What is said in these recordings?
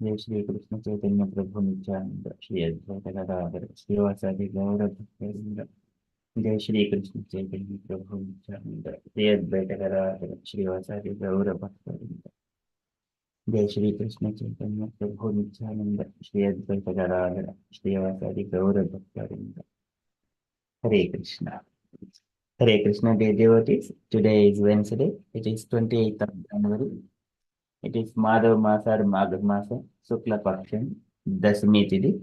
जय श्री कृष्ण चैतन्य प्रभु नित्यानंद श्री अद्वैत गदाधर श्रीवासादि गौर भक्तवृंद जय श्री कृष्ण चैतन्य प्रभु नित्यानंद श्री अद्वैत गदाधर श्रीवासादि गौर भक्तवृंद जय श्री कृष्ण चैतन्य प्रभु नित्यानंद श्री अद्वैत गदाधर श्रीवासादि गौर भक्तवृंद Hare Krishna. Hare Krishna, dear devotees. Today is Wednesday. It is 28th of January. It is Madhav Masa or Magh Masa, Sukla Paksham, Dasami Tithi.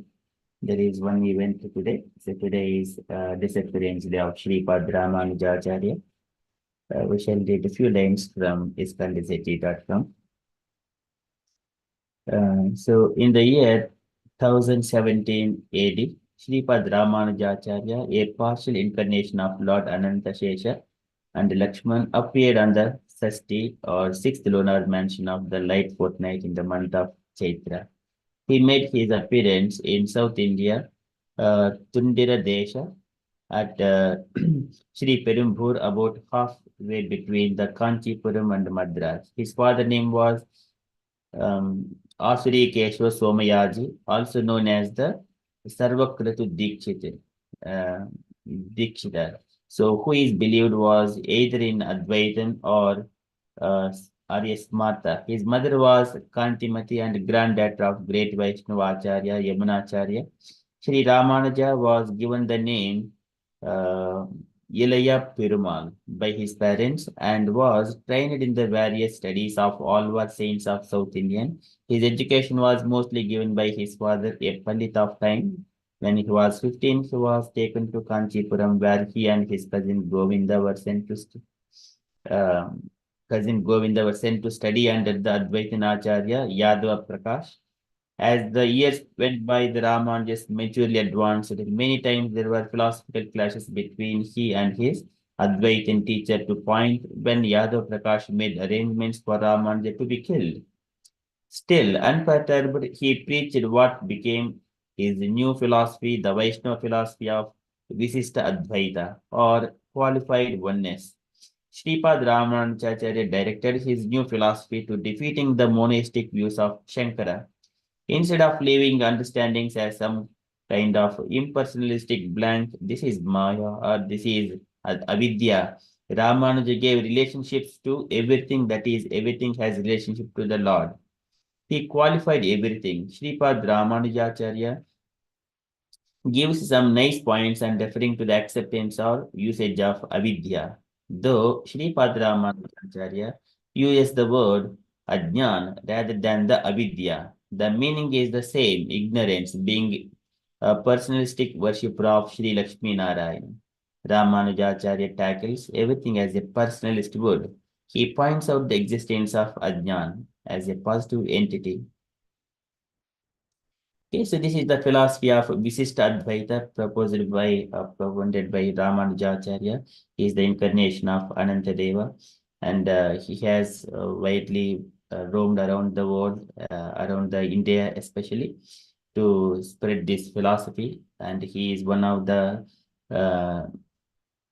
There is one event today. So today is disappearance day of Srimad Ramanujacharya. We shall read a few lines from iskandiseti.com. So in the year 1017 AD, Srimad Ramanujacharya, a partial incarnation of Lord Anantashesha and Lakshman, appeared on the Sasti or sixth lunar mansion of the light fortnight in the month of Chaitra. He made his appearance in South India, Tundira Desha, at Sri Perumbur, about halfway between the Kanchipuram and Madras. His father name was Asuri Keshwa Somayaji, also known as the Sarvakratu uh, Dikshita. So, who is believed was either in Advaitam or uh, Aryasmarta. His mother was Kantimati and granddaughter of great Vaishnava Acharya, Yamunacharya. Sri Ramanuja was given the name uh, Ilaya Perumal by his parents and was trained in the various studies of all saints of South Indian. His education was mostly given by his father, a Pandit of time. When he was 15, he was taken to Kanchipuram, where he and his cousin Govinda were sent to study under the Advaitin Acharya Yadava Prakash. As the years went by, the Raman just maturely advanced. Many times there were philosophical clashes between he and his Advaitin teacher to point when Yadav Prakash made arrangements for Ramanujaya to be killed. Still, unperturbed, he preached what became his new philosophy, the Vaishnava philosophy of Visista Advaita or qualified oneness. Sripad Ramanujacharya directed his new philosophy to defeating the monistic views of Shankara. Instead of leaving understandings as some kind of impersonalistic blank, this is Maya or this is Avidya, Ramanuja gave relationships to everything, that is, everything has relationship to the Lord. He qualified everything. Sripad Ramanujacharya gives some nice points and referring to the acceptance or usage of avidya. Though Sripad Ramanujacharya uses the word ajnan rather than the avidya, the meaning is the same, ignorance, being a personalistic worshipper of Sri Lakshmi Narayana. Ramanujacharya tackles everything as a personalist word. He points out the existence of ajnan as a positive entity. Okay, so this is the philosophy of Visishta Advaita propounded by Ramanujacharya. He is the incarnation of Anantadeva, and he has widely roamed around the world, around the India especially, to spread this philosophy. And he is one of the uh,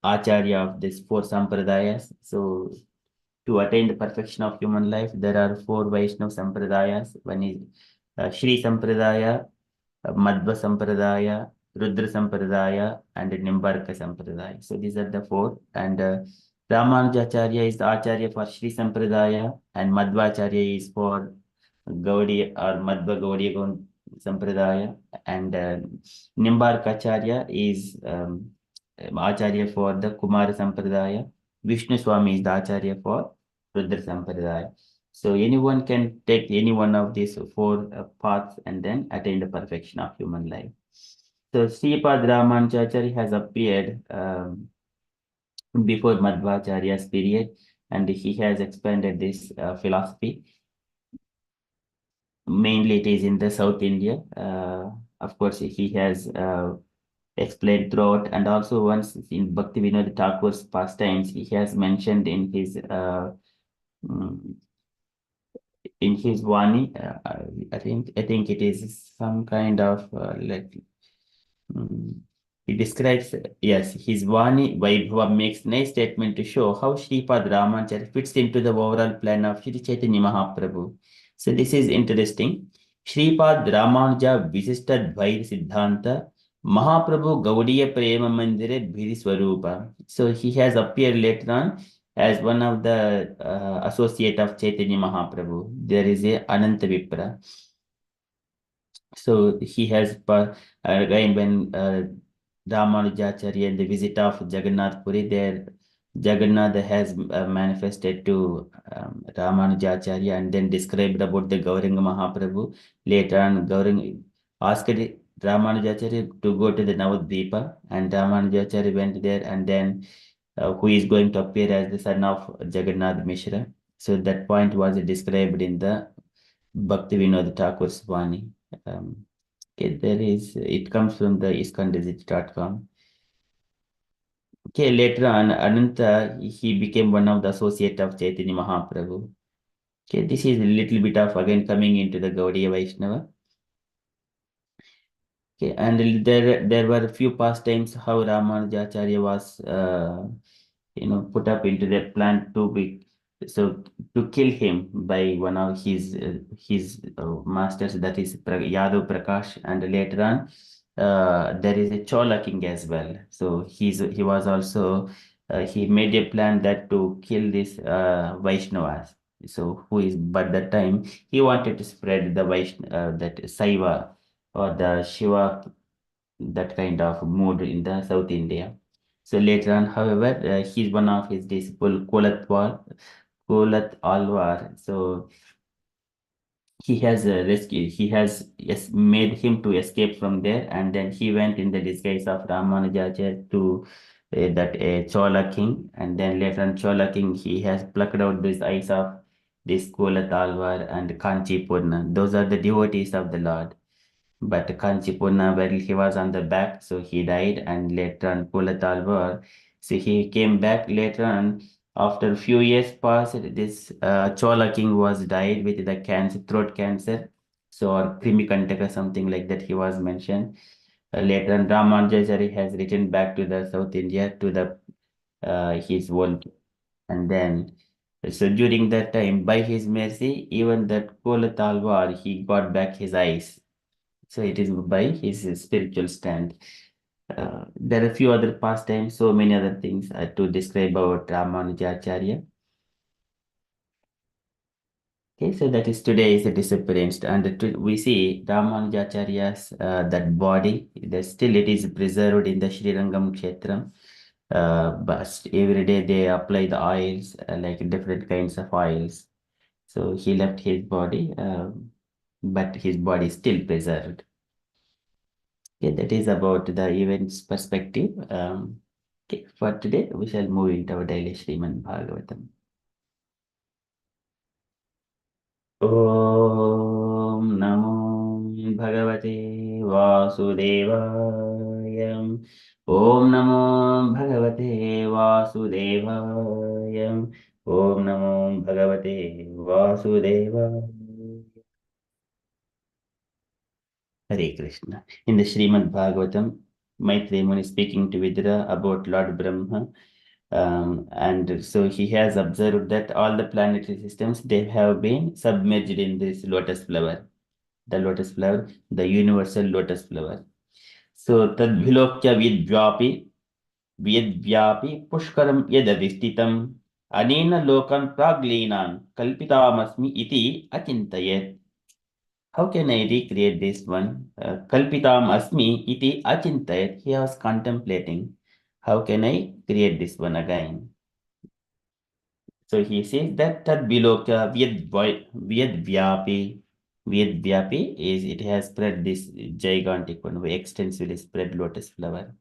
Acharya of these four sampradayas. So, to attain the perfection of human life, there are four Vaishnava sampradayas. One is Shri Sampradaya, Madhva Sampradaya, Rudra Sampradaya, and Nimbarka Sampradaya. So these are the four. And Ramanujacharya is the Acharya for Shri Sampradaya, and Madhvacharya is for Gaudiya or Madhva Gaudiya Sampradaya, and Nimbarkacharya is Acharya for the Kumara Sampradaya. Vishnu Swami is the Acharya for Rudra Sampradaya. So anyone can take any one of these four paths and then attain the perfection of human life. So Sripad Ramanujacharya has appeared before Madhvacharya's period, and he has expanded this philosophy. Mainly it is in the South India. Of course, he has explained throughout, and also once in Bhaktivinoda Thakur's pastimes, he has mentioned mm, in his Vani. I think it is some kind of mm, he describes, yes, his Vani Vaibhava makes nice statement to show how Sripad Ramacharya fits into the overall plan of Sri Chaitanya Mahaprabhu. So this is interesting. Shripad Ramanuja Visishtadvaita Siddhanta Mahaprabhu Gaudiya Prema Mandire Bhiri Swarupa. So he has appeared later on as one of the associate of Chaitanya Mahaprabhu. There is a Ananta Vipra. So he has again when Ramanujacharya and the visit of Jagannath Puri there, Jagannath has manifested to Ramanujacharya and then described about the Gauranga Mahaprabhu. Later on, Gauranga asked Ramanujacharya to go to the Navadvipa, and Ramanujacharya went there, and then who is going to appear as the son of Jagannath Mishra. So that point was described in the Bhakti Vinod Thakur's Vani. Okay, it comes from the iskandisit.com. Okay, later on, Ananta, he became one of the associate of Chaitanya Mahaprabhu. Okay, this is a little bit of again coming into the Gaudiya Vaishnava. Okay, and there were a few pastimes how Ramanujacharya was put up into the plan to be so to kill him by one of his masters, that is Yadav Prakash, and later on there is a Chola king as well. So he was also he made a plan that to kill this Vaishnavas. So who is but that time he wanted to spread the that Saiva or the Shiva, that kind of mood in the South India. So later on, however, he's one of his disciple Kolat Alwar. So he has made him to escape from there, and then he went in the disguise of Ramanujacharya to that Chola king, and then later on Chola king he has plucked out these eyes of this Kolat Alwar and Kanchi Purna. Those are the devotees of the Lord. But Kanchipurna, where he was on the back, so he died, and later on Kulatalvar, so he came back later on. After a few years passed, this Chola king was died with the cancer, throat cancer, so or Krimikantaka, something like that. He was mentioned. Later on, Ramanujacharya has returned back to the South India to the his world, and then. So during that time, by his mercy, even that Kolatalvar, he got back his eyes. So it is by his spiritual stand. There are a few other pastimes, so many other things to describe about Ramanujacharya. Okay, so that is today is a disappearance, and we see Ramanujacharya's that body. That still it is preserved in the Sri Rangam Kshetram. But every day they apply the oils, like different kinds of oils. So he left his body, but his body is still preserved. Okay, that is about the events perspective. Okay, for today, we shall move into our daily Srimad Bhagavatam. Om Namo Bhagavate Vasudevaya. Om Namo Bhagavate Vasudevaya. Om Namo Bhagavate Vasudevaya. Hare Krishna. In the Srimad Bhagavatam, Maitreya Muni is speaking to Vidura about Lord Brahma. And so he has observed that all the planetary systems, they have been submerged in this lotus flower, the lotus flower, the universal lotus flower. So tadvilokya vidvyapi pushkaram yadavishtitam anena lokan praglinan kalpitamasmi iti achintayet. How can I recreate this one? Kalpitam asmi iti achintayat. He was contemplating. How can I create this one again? So he says that tad biloka vyadvyapi. Vyadvyapi is it has spread this gigantic one, extensively spread lotus flower.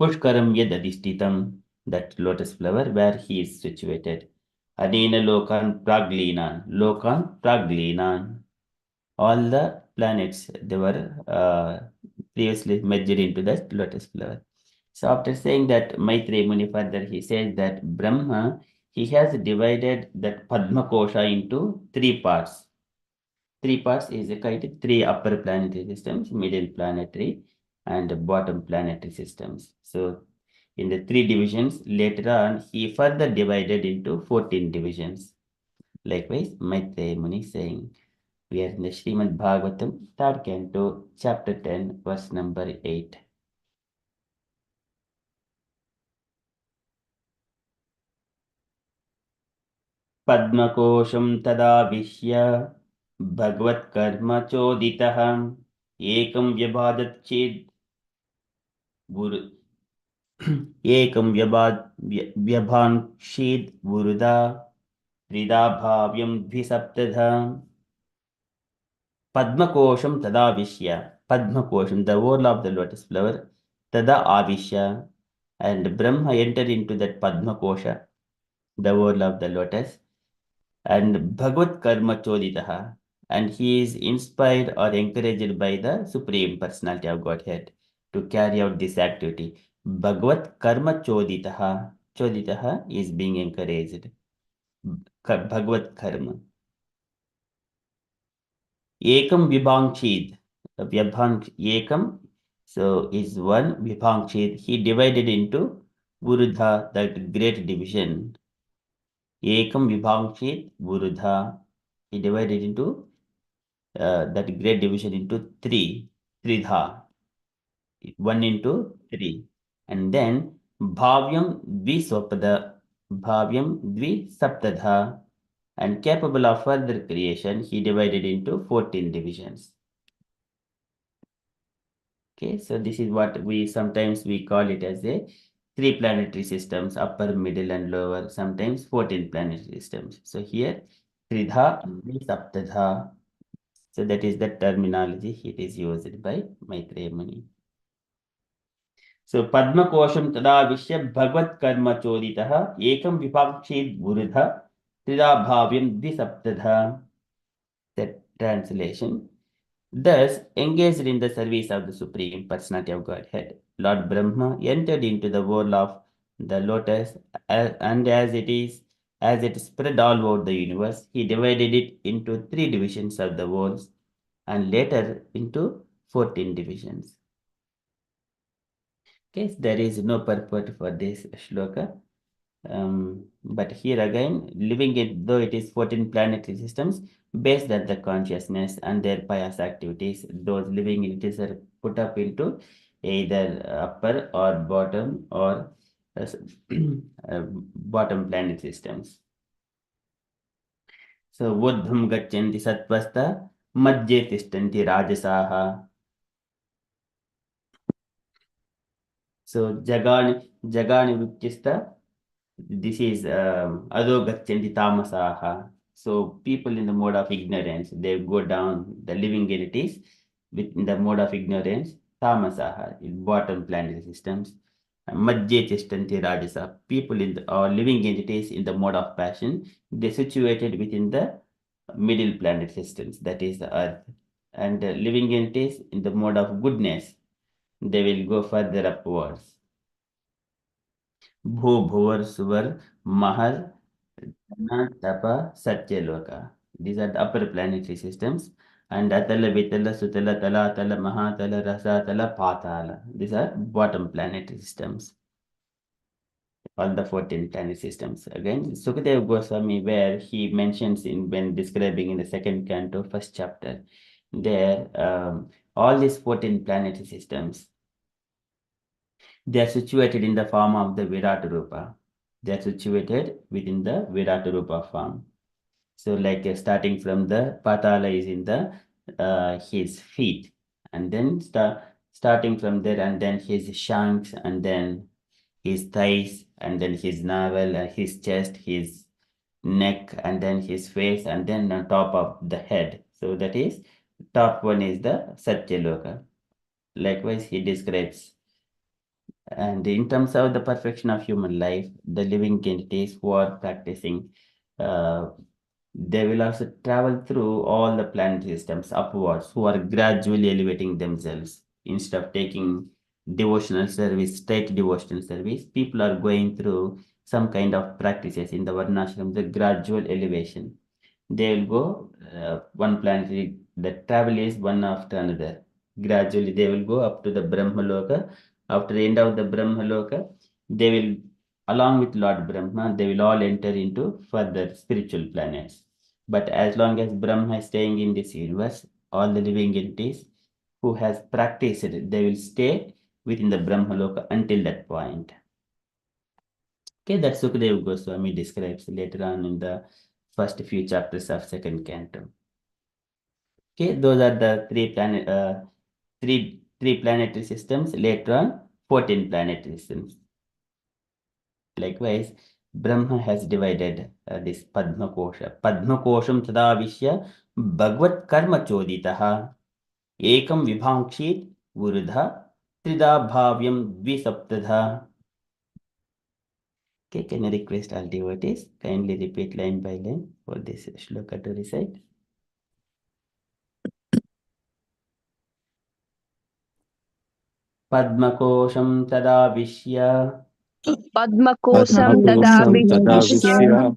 Pushkaram yadadishtitam, that lotus flower where he is situated. Adena lokan praglinan. Lokan praglinan. All the planets they were previously merged into the lotus flower. So after saying that, Maitreya Muni further he says that Brahma he has divided that Padma Kosha into three parts. Three parts is a kind of three upper planetary systems, middle planetary, and bottom planetary systems. So in the three divisions later on he further divided into 14 divisions. Likewise, Maitreya Muni saying. We are in the Srimad Bhagavatam, third canto, chapter 10, verse number 8. पद्मकोशं तदाविश्य भगवत्कर्म चोदितः एकं व्यभादच्चेत् एकं व्यभाङ्क्षेत् वुरुदा त्रिधा भाव्यं द्विसप्तधा Padmakosham tada vishya. Padmakosham, the whole of the lotus flower, tada avishya. And Brahma entered into that Padmakosha, the whole of the lotus, and Bhagavad Karma Choditaha. And he is inspired or encouraged by the Supreme Personality of Godhead to carry out this activity. Bhagavad Karma Choditaha. Choditaha is being encouraged. Bhagavad Karma. Ekam Vibhangchid. Ekam, so is one Vibhangchid. He divided into Vurudha, that great division. Ekam Vibhangchid Vurudha. He divided into that great division into three. Tridha. One into three. And then Bhavyam Dviswapada. Bhavyam Dvisaptadha. And capable of further creation, he divided into 14 divisions. Okay, so this is what we sometimes we call it as a three planetary systems, upper, middle, and lower, sometimes 14 planetary systems. So here, Tridha and Saptadha. So that is the terminology it is used by Maitreya Muni. So Padma Kosham Tada Vishya Bhagavad Karma Choditaha Ekam Vipakshid Buridha Trida Bhavyam Dvisaptadha. That translation. Thus, engaged in the service of the Supreme Personality of Godhead, Lord Brahma entered into the world of the lotus, and as it spread all over the universe, he divided it into three divisions of the worlds, and later into 14 divisions. Okay, there is no purport for this shloka. But here again, living it, though it is 14 planetary systems, based on the consciousness and their pious activities, those living in it are put up into either upper or bottom or bottom planet systems. So, Urdhvam Gachanti Satvasta, Madhye Tishtanti Rajasaha. So, Jagani Vichista. This is Ado Gachanti Tamasaha. So people in the mode of ignorance, they go down the living entities in the mode of ignorance, Tamasaha, in bottom planetary systems. Madhye Chishtanti Rajasa. People in the or living entities in the mode of passion, they situated within the middle planet systems, that is the earth. And living entities in the mode of goodness, they will go further upwards. Bhu Bhuvar Suvar Mahar Tapa Satyaloka. These are the upper planetary systems. And Atala Vitala Sutala Tala Tala Mahatala Rasa Tala Patala. These are bottom planetary systems. All the 14 planet systems. Again, Sukadeva Goswami, where he mentions when describing in the second canto, first chapter, there all these 14 planetary systems, they are situated in the form of the Virat Rupa. They are situated within the Virat Rupa form. So like starting from the Patala is in the his feet, and then starting from there, and then his shanks, and then his thighs, and then his navel, his chest, his neck, and then his face, and then on top of the head. So that is top one is the Satyaloka. Likewise, he describes. And in terms of the perfection of human life, the living entities who are practicing, uh, they will also travel through all the planet systems upwards, who are gradually elevating themselves. Instead of taking devotional service, straight devotional service, people are going through some kind of practices in the Varnashram, the gradual elevation. They will go one planetary, the travel is one after another. Gradually, they will go up to the Brahmaloka. After the end of the Brahmaloka, they will, along with Lord Brahma, they will all enter into further spiritual planets. But as long as Brahma is staying in this universe, all the living entities who has practiced it, they will stay within the Brahma Loka until that point. Okay, that Sukadeva Goswami describes later on in the first few chapters of second canto. Okay, those are the three planetary systems. Later on, 14 planetary systems. Likewise, Brahma has divided this Padma Kosha. Padma Kosham Tadavishya Bhagavad Karma Choditaha Ekam Vibhankshit Vurudha Trida Bhavyam Dvisaptadha. Okay, can I request all devotees kindly repeat line by line for this shloka to recite? Padmakosham Tadavishya Padmakosam tada vishya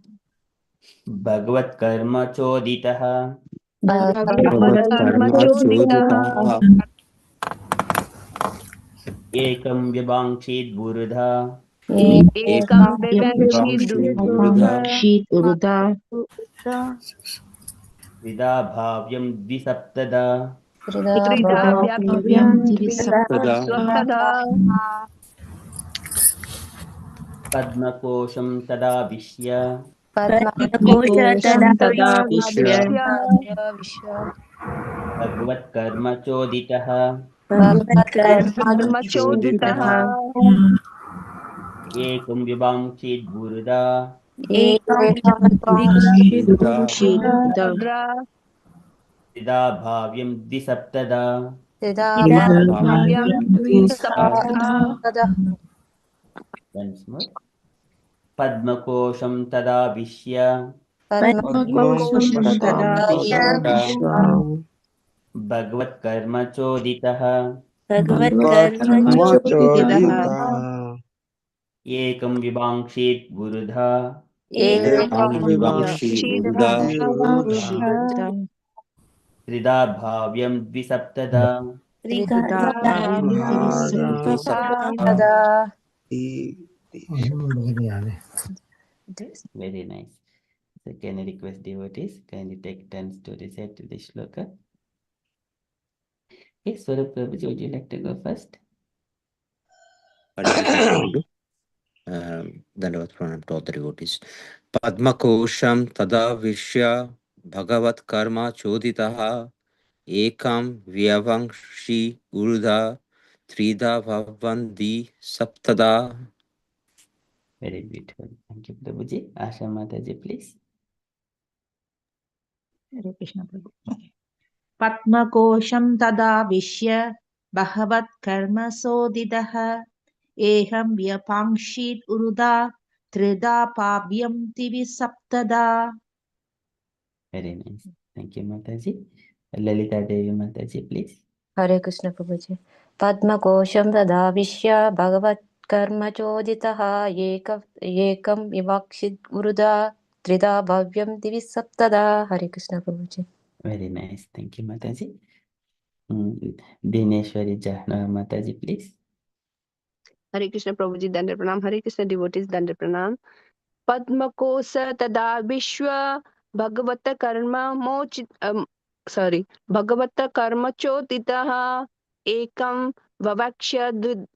Bhagavad Karma Choditaha Bhagavad karma chodita Ekam Vibhankshit Vurudha ekam vivamshi Sheet Uruda Vida Bhavyam Dvisaptada. trida vyapyam swastada Padmakosham Tadavishya Padmakosam Tada Vishya vishya Bhagavad Karma Choditaha karma choditaha Ekam Vibhankshit Vurudha Sheet Uruda rudra Vida Bhavyam Dvisaptada. bhavyam dvisaptha Once more. Padmakosham Tadavishya Padmakosam Tada Vishya Bhagavad Karma Choditaha Karma Choditaha Ekam Vibhankshit Vurudha shid Sheet Uruda Trida Bhavyam Dvisaptada. Trida Bhavyam Tivisaptata Very nice. So can I request devotees kindly take turns to recite this shloka? Yes, Swarup Prabhuji, would you like to go first? Dandavat pranam to all the devotees. Padmakosham tadavishya bhagavat karma choditaha ekam vyavangshi urudha trida bhavandi saptada. Very beautiful. Thank you, Prabhuji. Asha Mataji, please. Hare Krishna Prabhu. Padmakosham tada vishya bhavat karma sodidaha eham vyapangshit uruda trida pavyam tivi saptada. Very nice. Thank you, Mataji. Lalita Devi Mataji, please. Hare Krishna Prabhuji. Padmakosham tadavishya bhagavat karma choditaha ekam vivakshid uruda trida bhavyam divisaptada. Hare Krishna Prabhuji. Very nice. Thank you, Mataji. Dineshwari Jahna Mataji, please. Hare Krishna Prabhuji Dandar Pranam. Hare Krishna devotees Dandar Pranam. Padmakosa tada vishwa bhagavata karma bhagavata karma choditaha ekam vavakshya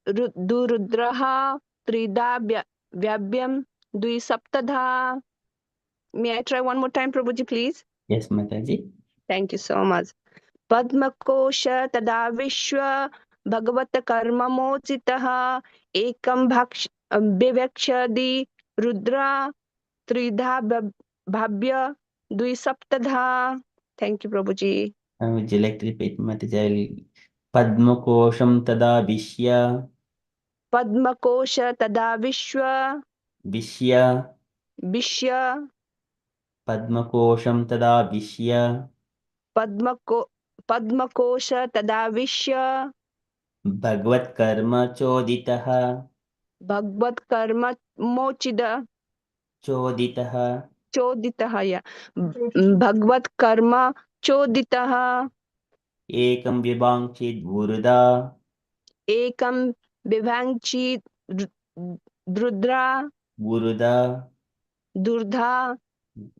durudraha trida vyabhyam dvisaptadha. May I try one more time, Prabhuji, please? Yes, Mataji. Thank you so much. Padmakosha tada vishwa bhagavata karma mochitaha ekam bivakshadi rudra tridha bhavya dvisaptadha. Thank you, Prabhuji. Would you like to repeat, Mataji? Padmakosham Tada Vishya Padmakosha tada vishwa Vishya vishya Padmakosham Tada Vishya Padmakosha tada vishya Bhagavad Karma Choditaha bhagavad karma Choditaha choditaha ya bhagavad karma choditaha Ekam Vibhankshit Vurudha ekam bivangchi drudra Vurudha durdha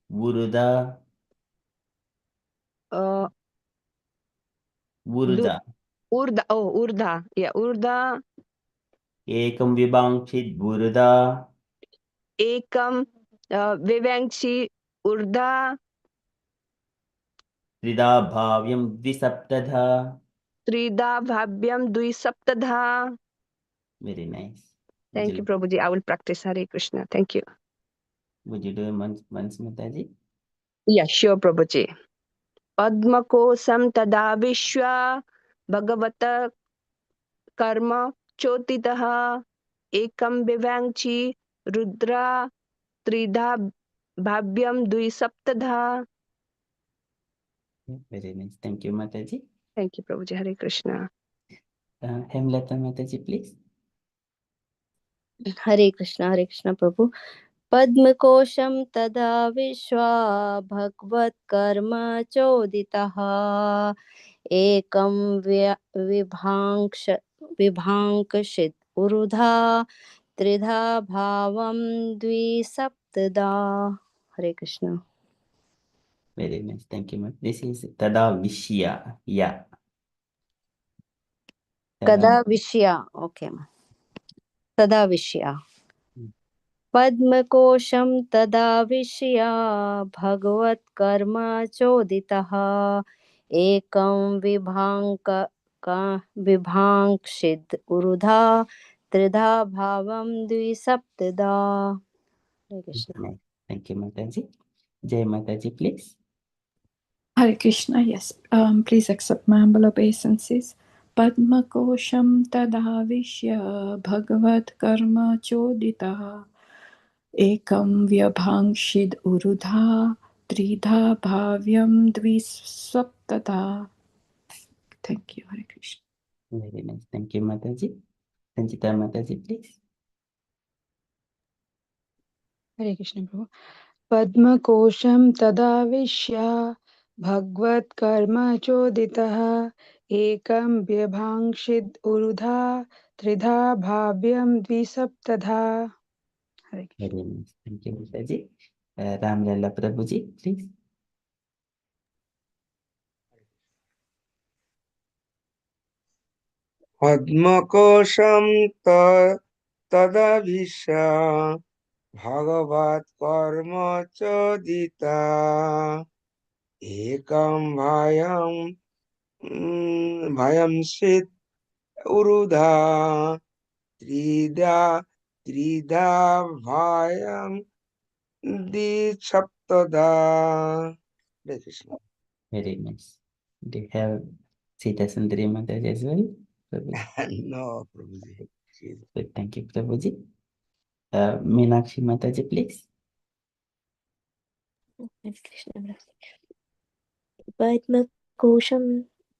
Vurudha Urda. Urdha. Oh, urdha. Yeah, urdha. Ekam vibangshit burda. Ekam vivangshi urdha. Trida bhavyam dvisaptadha. Trida bhavyam dvisaptadha. Very nice. Thank you, Prabhuji. I will practice. Hare Krishna. Thank you. Would you do it once, Mataji? Yeah, sure, Prabhuji. Padmakosam tada vishwa bhagavata karma chotitaha ekam vivangchi rudra tridha bhavyam dvisaptadha. Very nice. Thank you, Mataji. Thank you, Prabhuji. Hare Krishna. Hemlata Mataji, please. Hare Krishna Prabhu. Padmakosham tada vishwa bhagvat karma choditaha ekam vibhankshit urudha tridha bhavam dvisaptada. Hare Krishna. Very nice. Thank you, Mataji. This is Tada Vishya. Yeah. Kada Vishya. Okay. Tada Vishya. Padmakosham tada vishya bhagavat karma choditaha ekam vibhankshid urudha tridha bhavam dvisaptada. Nice. Thank you, Mataji. Jai Mataji, please. Hare Krishna, yes. Please accept my humble obeisances. Padmakosham tadavishya bhagavad karma choditaha ekam vyabhangshid urudha tridha bhavyam dvisaptata. Thank you, Hare Krishna. Very nice. Thank you, Mataji. Sanchita Mataji, please. Hare Krishna Prabhu. Padmakosham tadavisya bhagvat karma choditaha ekam vyabhangshid urudha tridha bhavyam dvisaptadha. Hare Krishna. Very nice. Thank you, Mataji. Ram Lalla Prabhuji, please. पद्मकोशं तदभिषा भगवत् कर्म चोदिता एकं भयं सिद्ध उरुधा त्रिधा भयं द्विसप्तधा. Hare Krishna. Very nice. Do you have Sita Sundari Mataji as well? Prabhuji? No, Prabhuji. Good. Thank you, Prabhuji. Meenakshi Mataji, please.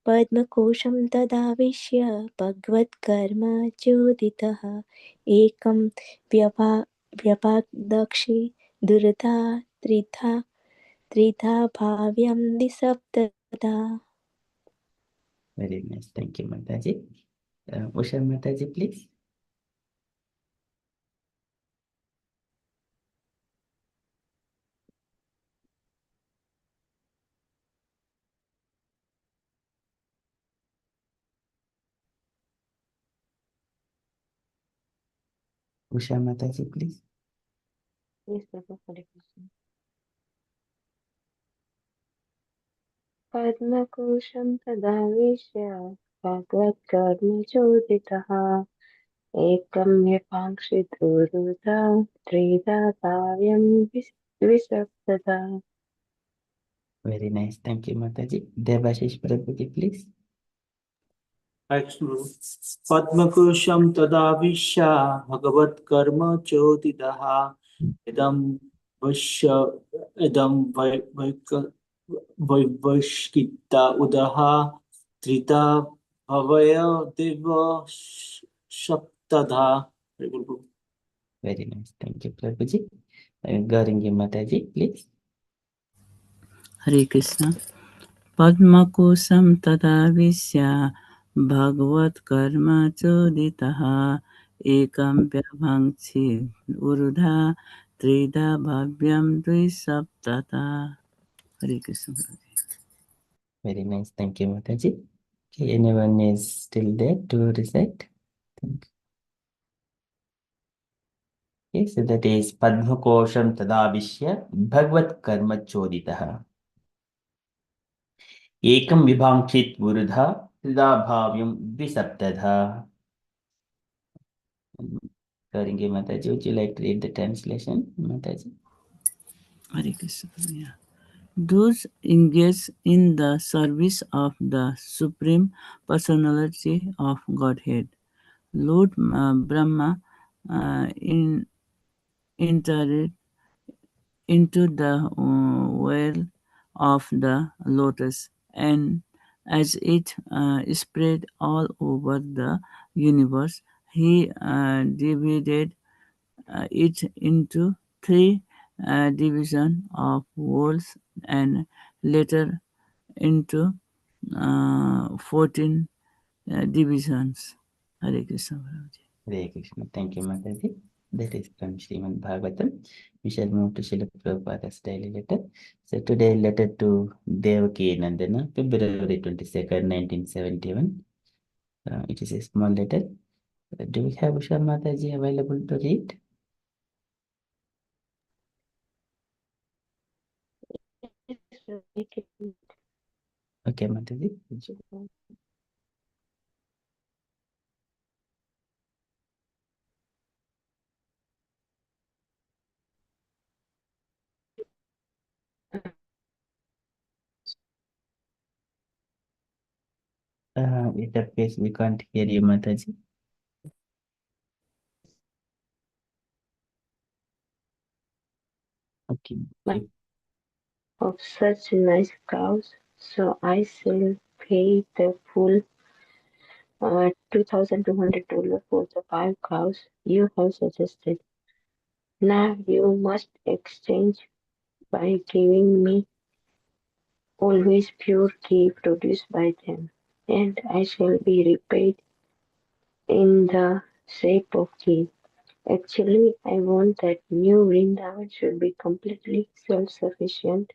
Padmakosham tadavisya bhagvat karma choditaha ekam vyabhagdakshi durudha tridha bhavyam disaptada. Very nice. Thank you, Mataji. Usha Mataji, please. Usha Mataji, please. Yes, Prabhu, Hare Krishna. Padmakosham tadavisya bhagvat karma choditaha ekam vyapangshit urudha trida bhavyam dvisaptada. Very nice. Thank you, Mataji. Devashish Prabhuji, please. पद्मकोशं तदाविश्य भगवत् कर्म चोदितः इदं वैवस्किता उदः त्रिता भवय दिव सप्तधा. Very nice. Thank you, Prabhuji. Garingi Mataji, please. Hare Krishna. Padmakosham tadavisya bhagavat karma choditaha ekam vyabhangchi urudha trida bhavyam dvisaptata. Hare Krishna. Very nice. Thank you, Mataji. Okay, anyone is still there to recite? Okay, so that is Padmakosham Tadavishya Bhagavad Karma Choditaha. Ekam Vibhamchit Vurudha Trida Bhavyam Visaptadha. Karinge Mataji, would you like to read the translation, Mataji? Hare Krishna. Yeah. Those engaged in the service of the Supreme Personality of Godhead, Lord Brahma entered into the well of the lotus, and as it spread all over the universe, he divided it into three divisions of worlds and later into 14 divisions. Hare Krishna. Prabhuji. Hare Krishna. Thank you, Mataji. That is from Srimad Bhagavatam. We shall move to Srila Prabhupada's daily letter. So today, letter to Devaki Nandana, February 22nd, 1971. It is a small letter. Do we have Usha Mataji available to read? Okay, Mataji. It appears we can't hear you, Mataji. Okay. Of such nice cows, so I shall pay the full $2,200 for the 5 cows you have suggested. Now you must exchange by giving me always pure ghee produced by them, and I shall be repaid in the shape of ghee. Actually, I want that New Vrindavan should be completely self-sufficient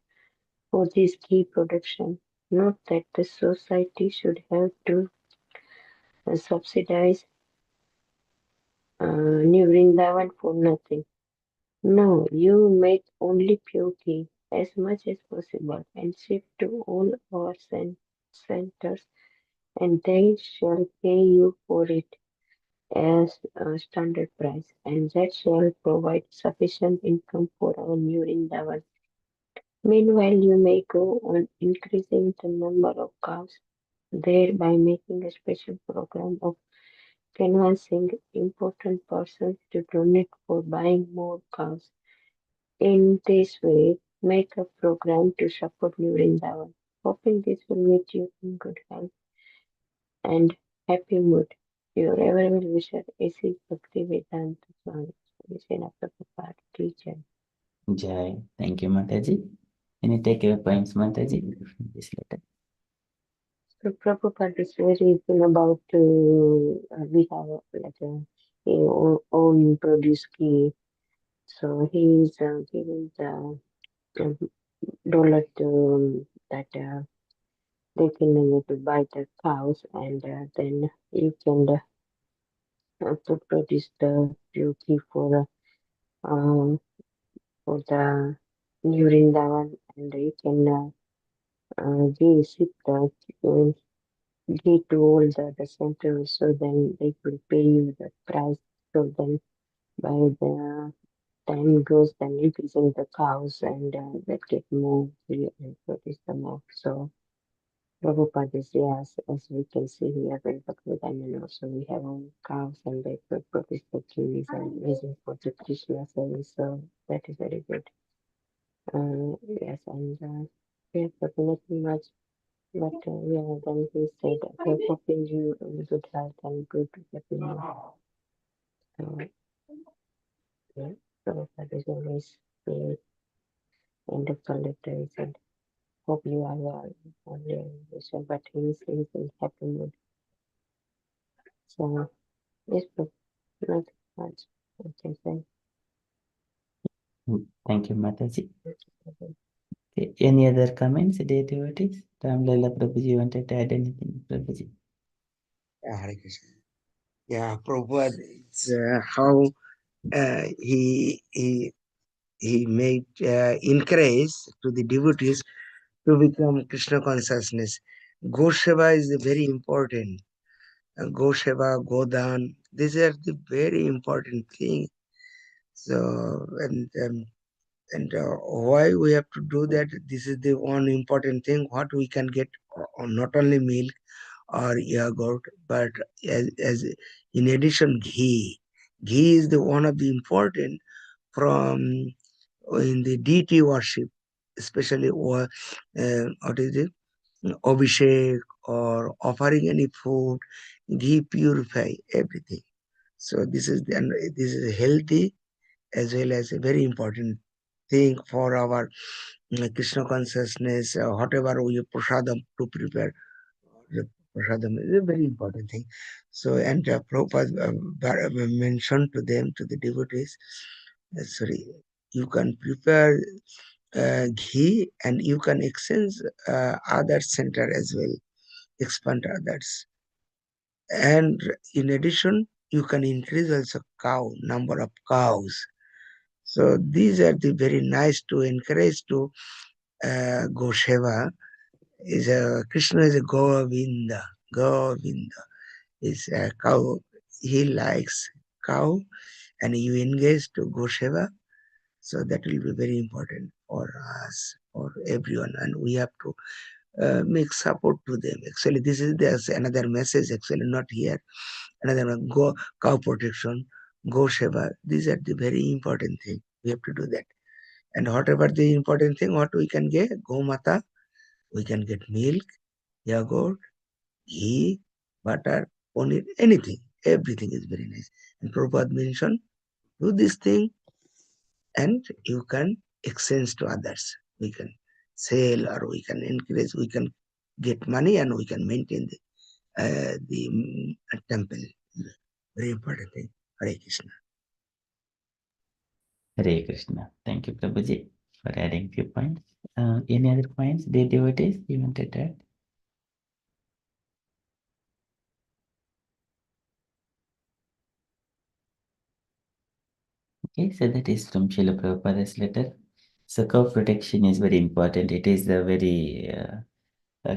for this ghee production, not that the society should have to subsidize New Vrindavan for nothing. No, you make only pure ghee as much as possible and ship to all our centers, and they shall pay you for it as a standard price, and that shall provide sufficient income for our New Vrindavan. Meanwhile, you may go on increasing the number of cows, thereby making a special program of convincing important persons to donate for buying more cows. In this way, make a program to support New Vrindavan. Hoping this will meet you in good health and happy mood. Your ever well wisher, A.C. Bhaktivedanta Swami, Vishena Prabhupada, teacher. Jai. Thank you, Mataji. Any takeaway points, Mataji, from this letter? So Prabhupada is very thin about we have like own produce ghee. So he is giving the dollar to that they can to buy the cows, and then you can to produce the pure ghee for the New Vrindavan, and you can ship the ghee to all the centers, so then they will pay you the price. So then by the time goes, then increasing the cows, and that get more ghee and produce the milk. So Prabhupada is, yes, as we can see here in Bhagavatam, and also we have our cows and they produce the cheese and amazing for the Krishna service. So that is very good. Yes, and yes, but nothing much. But yeah, then he said, okay, hoping you in good health and good happiness. So yeah, Prabhupada is always the end of the letter. He said, hope you are well, only wishes, but he is in happy mood. So yes, but not much. I can say. Thank you, Mataji. Okay, any other comments, dear devotees? Ram Lala Prabhuji wanted to add anything, Prabhuji? Yeah, Hare Krishna. Yeah, Prabhupada, it's how he made encourage to the devotees to become Krishna consciousness. Gosheva is very important. Gosheva, Godan, these are the very important thing. So, and why we have to do that? This is the one important thing. What we can get, not only milk or yogurt, but as in addition, ghee. Ghee is the one of the important from in the deity worship, especially what is it? Abhishek or offering any food, ghee purify everything. So this is healthy as well as a very important thing for our Krishna consciousness. Whatever we prasadam to prepare, the prasadam is a very important thing. So and Prabhupada mentioned to them, to the devotees, sorry, you can prepare ghee and you can exchange other center as well, expand others. And in addition, you can increase also number of cows. So these are the very nice to encourage to Gosheva. Is a Krishna is a Govinda. Govinda is a cow. He likes cow, and you engage to Gosheva. So that will be very important for us, for everyone, and we have to make support to them. Actually, this is there's another message. Actually, not here. Another one, go cow protection, go Sheva. These are the very important thing. We have to do that. And whatever the important thing, what we can get, go mata, we can get milk, yogurt, ghee, butter, paneer, anything. Everything is very nice. And Prabhupada mentioned, do this thing and you can exchange to others. We can sell or we can increase, we can get money and we can maintain the temple. Very important thing. Hare Krishna. Hare Krishna. Thank you, Prabhuji, for adding few points. Any other points, dear devotees, you wanted to add? Okay, so that is from Srila Prabhupada's letter. So cow protection is very important. It is a very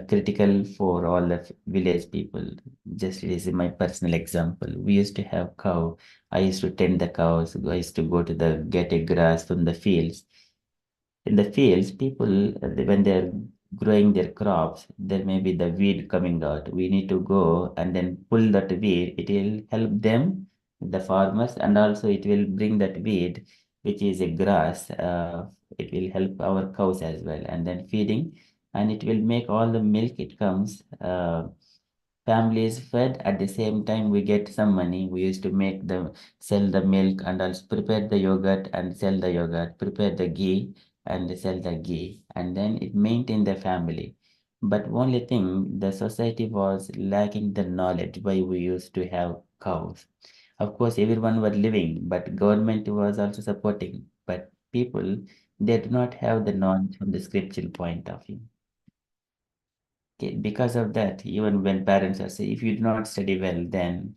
critical for all the village people. Just it is my personal example. We used to have cow. I used to tend the cows. I used to go to the get a grass from the fields. In the fields, people, when they're growing their crops, there may be the weed coming out. We need to go and then pull that weed. It will help them, the farmers, and also it will bring that weed, which is a grass. It will help our cows as well. And then feeding, and it will make all the milk it comes. Family is fed. At the same time, we get some money. We used to make the sell the milk and also prepare the yogurt and sell the yogurt, prepare the ghee and sell the ghee, and then it maintained the family. But only thing, the society was lacking the knowledge why we used to have cows. Of course, everyone was living, but government was also supporting. But people, they do not have the knowledge from the scriptural point of view. Okay, because of that, even when parents are saying, if you do not study well, then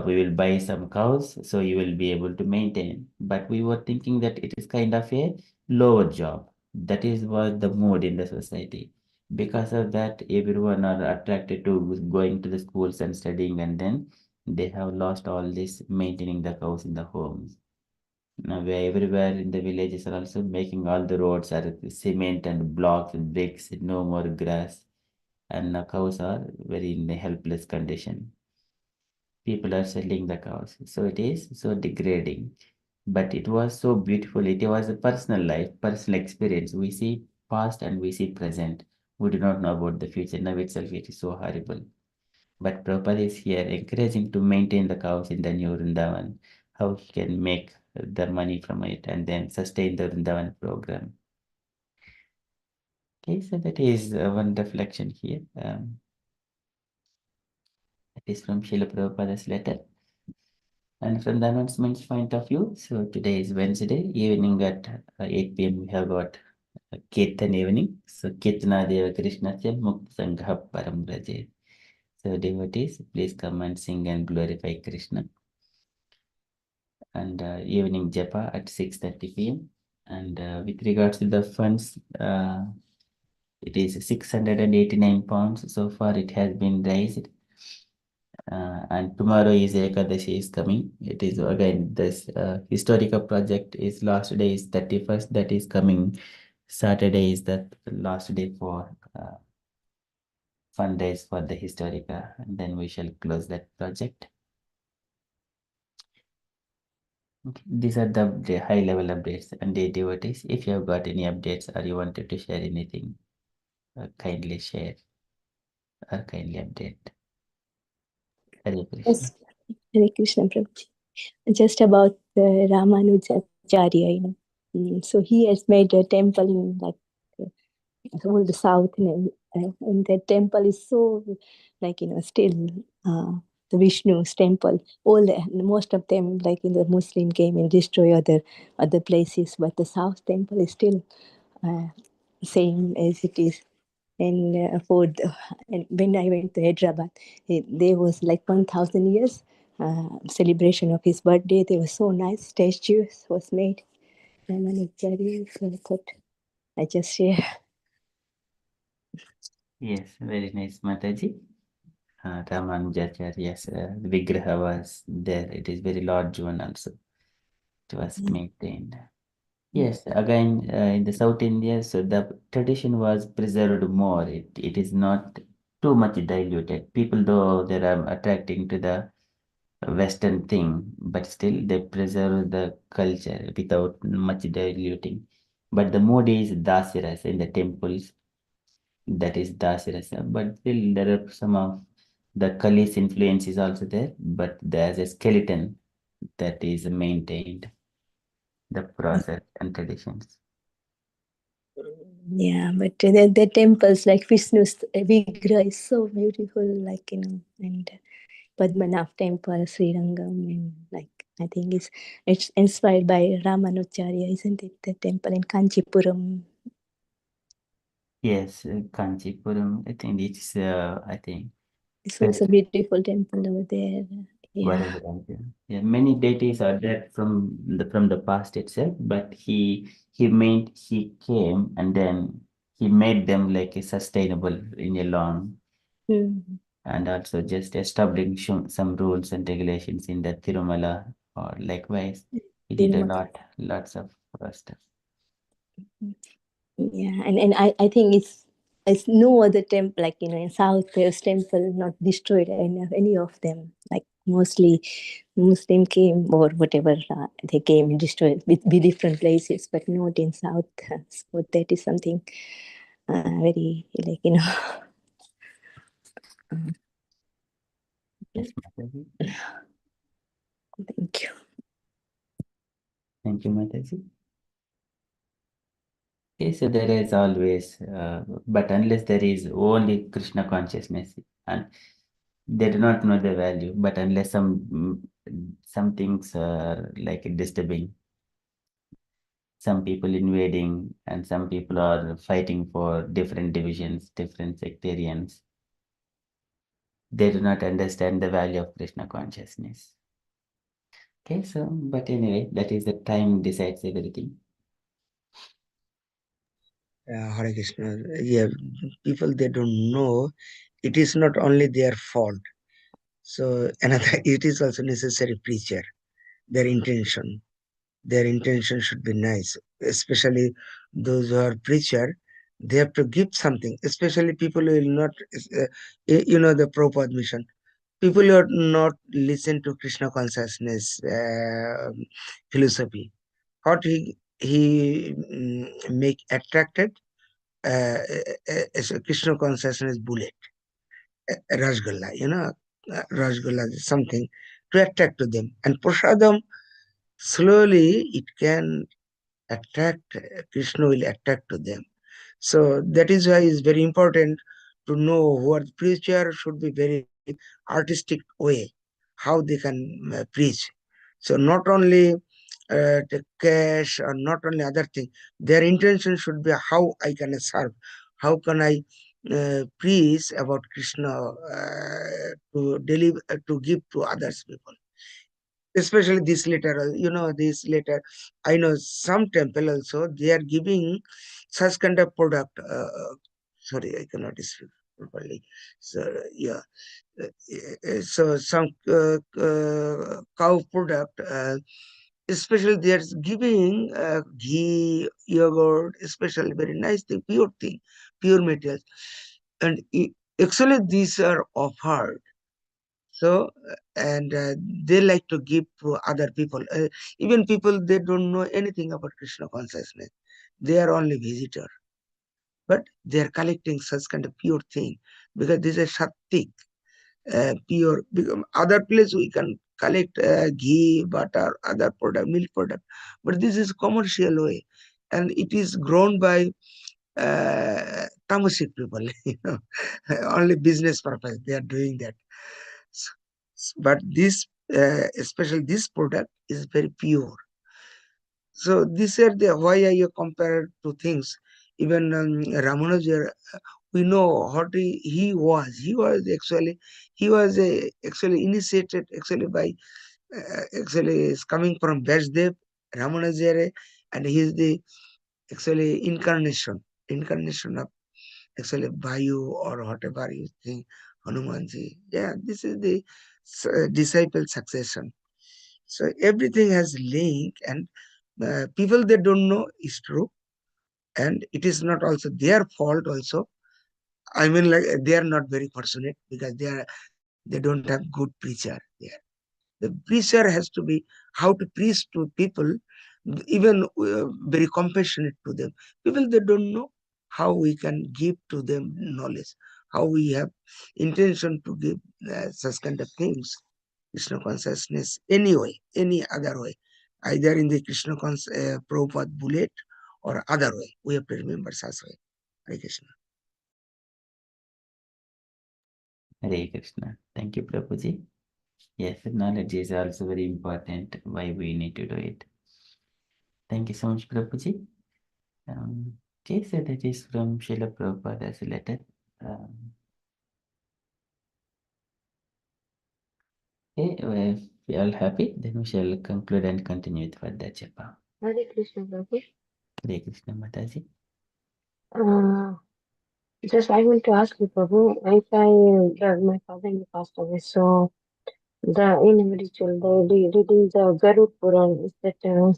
we will buy some cows, so you will be able to maintain. But we were thinking that it is kind of a lower job. That is what the mood in the society. Because of that, everyone are attracted to going to the schools and studying, and then they have lost all this maintaining the cows in the homes. Now, where everywhere in the villages are also making all the roads are cement and blocks and bricks, no more grass, and the cows are very in a helpless condition. People are selling the cows, so it is so degrading. But it was so beautiful. It was a personal life, personal experience. We see past and we see present. We do not know about the future. Now itself, it is so horrible. But Prabhupada is here encouraging to maintain the cows in the new Vrindavan, how he can make the money from it and then sustain the Vrindavan program. Okay, so that is one reflection here. That is from Srila Prabhupada's letter. And from the announcements point of view, so today is Wednesday evening at 8 p.m. We have got Kirtan evening. So Kirtana Deva Krishna Se Mukta Sangha Param Raje. So devotees, please come and sing and glorify Krishna. And evening japa at 6:30 p.m. And with regards to the funds, it is 689 pounds. So far it has been raised. And tomorrow is Ekadashi is coming. It is again this historical project is last day is 31st. That is coming Saturday is the last day for fundraise for the historica. And then we shall close that project. Okay. These are the high level updates and the devotees. If you have got any updates or you wanted to share anything, kindly share or kindly update. Hare Krishna. Yes, Hare Krishna Prabhuji. Just about the Ramanujacharya, so he has made a temple in like all the south, and that temple is so like still the Vishnu's temple. Most of them like in the Muslim came and destroy other places, but the south temple is still same as it is. And and when I went to Hyderabad, there was like 1,000 years celebration of his birthday. They were so nice. Statues was made. Ramanujacharya, so I thought I just share. Yes, very nice, Mataji. Ramanujacharya's Vigraha was there. It is very large one also. It was maintained. Yes, again in the South India, so the tradition was preserved more. It is not too much diluted. People, though they are attracting to the Western thing, but still they preserve the culture without much diluting. But the mode is Dasirasa in the temples, that is Dasirasa. But still there are some of the Kali's influence is also there, but there's a skeleton that is maintained, the process and traditions. Yeah, but the temples like Vishnu's Vigraha is so beautiful, like and Padmanath temple, Srirangam, and like I think it's inspired by Ramanujacharya, isn't it? The temple in Kanchipuram. Yes, Kanchipuram, I think it's, I think, It's also a beautiful temple over there. Yeah. Yeah, many deities are there from the past itself, but he came and then he made them like a sustainable in a long, and also just establishing some rules and regulations in the Tirumala, or likewise he did a lots of stuff. Yeah, and I think it's no other temple like in South there's temple not destroyed any of them, like mostly Muslim came or whatever they came and destroyed with different places, but not in South. So that is something very like Yes, Mataji. Thank you. Thank you, Mataji. Okay, so there is always, but unless there is only Krishna consciousness, and they do not know the value, but unless some things are like disturbing, some people invading, and some people are fighting for different divisions, different sectarians, they do not understand the value of Krishna consciousness. Okay, so but anyway, that is the time decides everything. Hare Krishna. Yeah, people they don't know it is not only their fault. So another, it is also necessary preacher. Their intention should be nice, especially those who are preacher. They have to give something, especially people who will not, the Prabhupada mission. People who are not listen to Krishna consciousness philosophy. What he make attracted as a Krishna consciousness bullet, Rajgalla, Rajgalla is something to attract to them. And Prasadam, slowly it can attract, Krishna will attract to them. So that is why it's very important to know what preacher should be very artistic way, how they can preach. So not only the cash or not only other thing. Their intention should be how I can serve, how can I preach about Krishna to deliver to give to others people. Especially this letter, this letter. I know some temple also they are giving such kind of product. Sorry, I cannot speak properly. So yeah, so some cow product. Especially they are giving ghee, yogurt, especially very nice thing, pure materials, and actually these are offered. So and they like to give to other people, even people they don't know anything about Krishna consciousness. They are only visitor, but they are collecting such kind of pure thing because this is Shakti, pure. Other place we can collect ghee, butter, other product, milk product, but this is commercial way, and it is grown by tamasic people. Only business purpose they are doing that. But this, especially this product, is very pure. So these are the why I compare to things. Even Ramanuja, we know what he was. He was actually initiated actually by actually is coming from Vasudev, Ramanujare, and he is the actually incarnation of actually Vayu or whatever you think, Hanumanji. Yeah, this is the disciple succession. So everything has link, and people they don't know is true, and it is not also their fault also. I mean, like they are not very fortunate because they don't have good preacher there. The preacher has to be how to preach to people, even very compassionate to them. People they don't know how we can give to them knowledge, how we have intention to give such kind of things, Krishna consciousness, anyway, any other way, either in the Prabhupada bullet or other way. We have to remember such way. Hare Krishna. Hare Krishna. Thank you, Prabhuji. Yes, knowledge is also very important. Why we need to do it. Thank you so much, Prabhuji. Okay, so that is from Srila Prabhupada's letter. Okay, if we are all happy, then we shall conclude and continue with further japa. Hare Krishna, Prabhu. Hare Krishna, Mataji. Just I want to ask you, Prabhu, if my father passed away, so in a ritual, reading the Garud Puran, is that can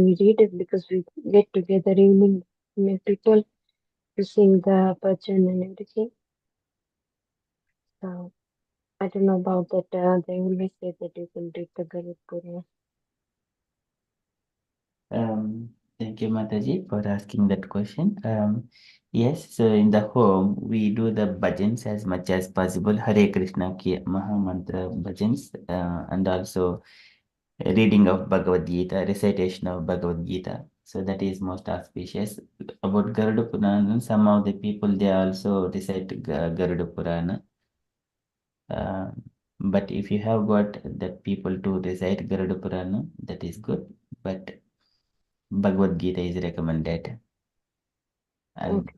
we read it because we get together evening with people to sing the bhajan and everything? So I don't know about that. They always say that you can read the Garud Puran. Thank you, Mataji, for asking that question. Yes, so in the home, we do the bhajans as much as possible, Hare Krishna ki Mahamantra bhajans, and also reading of Bhagavad Gita, recitation of Bhagavad Gita. So that is most auspicious. About Garuda Purana, some of the people, they also recite Garuda Purana. But if you have got the people to recite Garuda Purana, that is good. But Bhagavad Gita is recommended. And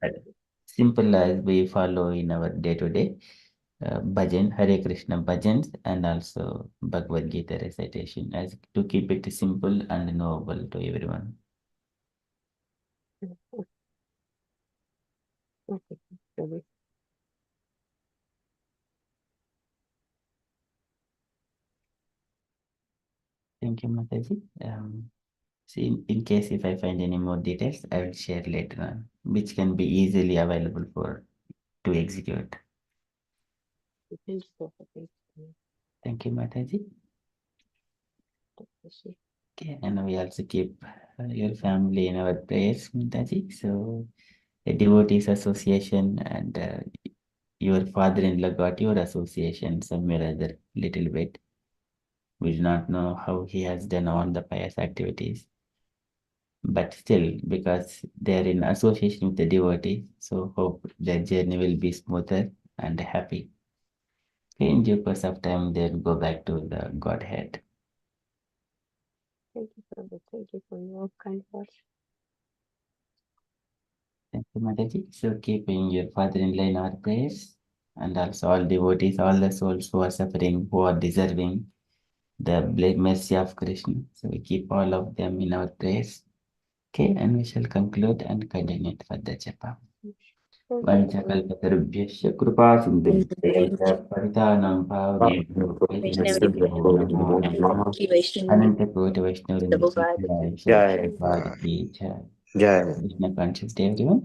simple as we follow in our day-to-day bhajan, Hare Krishna bhajans, and also Bhagavad Gita recitation, as to keep it simple and knowable to everyone. Okay, Prabhu. Thank you, Mataji. See, in case if I find any more details, I will share later on, which can be easily available to execute. Thank you, Prabhu. Thank you, Mataji. Okay, and we also keep your family in our prayers, Mataji. So, a devotees association and your father-in-law got your association somewhere or other little bit. We do not know how he has done all the pious activities. But still, because they are in association with the devotee, so hope their journey will be smoother and happy. In due course of time, they'll go back to the Godhead. Thank you, Prabhu. Thank you for your kind words. Thank you, Mataji. So keeping your father-in-law in our prayers, and also all devotees, all the souls who are suffering, who are deserving the mercy of Krishna. So we keep all of them in our prayers. Okay, and we shall conclude and continue for the japa. Vanchakalpatarubhyasya कृपा सिन्धुभ्यश्च पतितानां पावनेभ्यो वैष्णवेभ्यो नमो नमः अनन्तकोटि वैष्णववृन्द की जय, श्रील जय प्रभुपाद की जय. जय Krishna conscious day, everyone.